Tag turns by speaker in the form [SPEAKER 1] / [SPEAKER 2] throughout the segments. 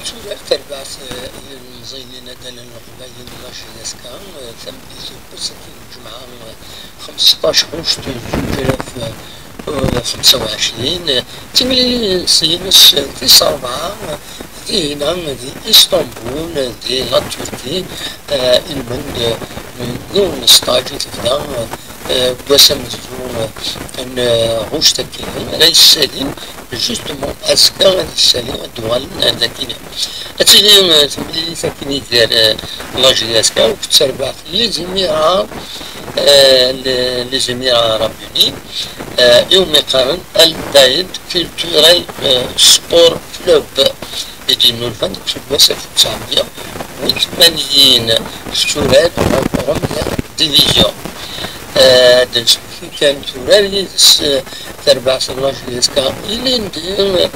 [SPEAKER 1] تولر تربعت المزينين دال القبايل لاشياسكا تم بسكين الجمعة 15 غشت 2025 تملي سينس 4 دي هنا دي اسطنبول دي لا تركي المند نون ستاجي تبدا بوسم زور ان غوش تكين رئيس سليم جوستومون اسكا غادي السليم الدول ذاكينه اتيني تملي ساكني ديال لاجي اسكا وكتربعت لي زميرة les Émirats Arabes Unis يوم يقارن الدايد كولتورال سبور كلوب يدينو الفن في الوسط 1980 شتورات رمية ديفيزيون كان تورالي تربع سلاجي اسكا إلي ندير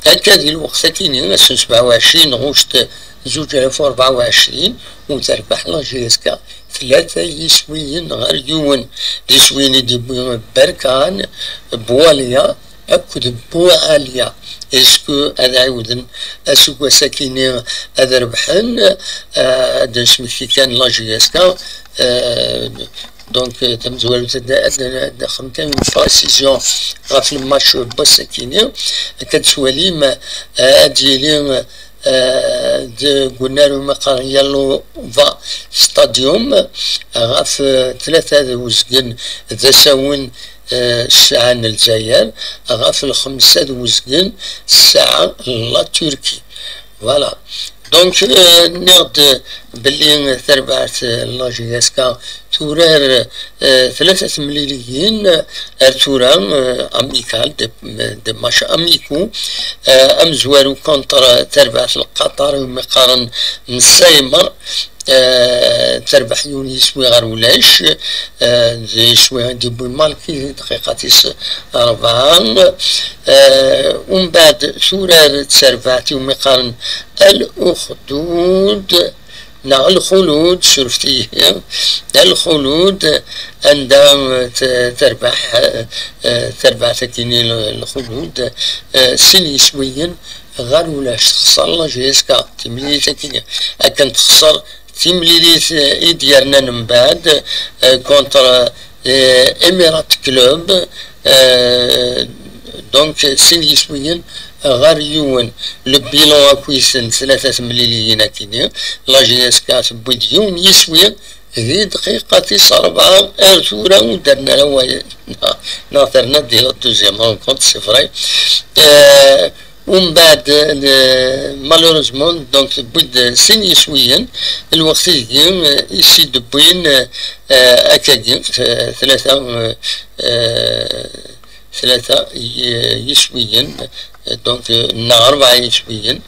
[SPEAKER 1] هكا ديال الوقت كاينين 27 غشت 2024 وتربح لاجي اسكا 3 يسويين غير يون يسويين دي بركان بواليا أكد بواليا اسكو هذا عاودن اسكو ساكنين هذا ربحن هذا سميتي كان لاجي اسكا دونك تمزوالو تدا خمتين بريسيزيون غاف الماتش بساكينين كتسوالي ما ديالي قلنا له مقر يالو فا ستاديوم غاف 3 وزقن ذا ساون الساعة الجزائر غاف 5 وزقن الساعة لا تركي فوالا دونك نغد باللي تربعت لاجي اسكا تورار 3 مليليين تورا اميكال دي ماتش اميكو امزوارو كونتر تربعت القطر ومقارن مسايمر تربح يوني يسوي غير ولاش يسوي عندي بالمالكي دقيقة 4 ومن بعد سورة تربعت ومقارن الأخدود لا الخلود شرفتي الخلود عندها تربح تكيني الخلود سن يسويا غير ولاش تخسر لاجي اسكا تملي تكيني كان تخسر تمليليت ديالنا من بعد كونتر اميرات كلوب دونك سن يسويا غير يون لو بيلون كويسن 3 مليليين كيني لاجي اسكا بويديون يسوي ذي دقيقة 4 ارتورا ودرنا لو ناثرنا ديال الدوزيام رونكونت سي فري ومن بعد مالوريزمون دونك بد سن يسويا الوقت يجي يسيد بوين اكاديم 3 يسويا دونك النهار 4 يسويا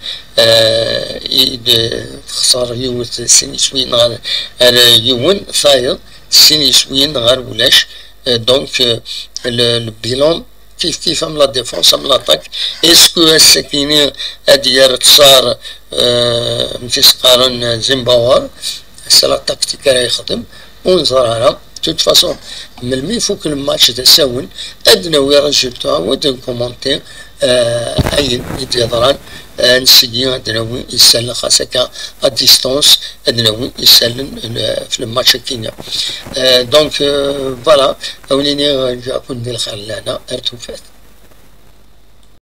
[SPEAKER 1] تخسر يوم سن يسويا غير يوم صاير سن يسويا غير ولاش دونك البيلون كيف ام لا ديفونس ام لاطاك اسكو السكيني ادير تصار متسقارن زيمباور سلا تاكتيك راه يخدم ونزرها توت فاسون ملمي فوق الماتش تساون ادنا ويا ريزولتا ودن كومونتي اي يديران نسيي ادناوي يسال خاصك ا ديستونس ادناوي يسال في الماتش كينا دونك فوالا اوليني جا كون ديال خلانا ارتوفات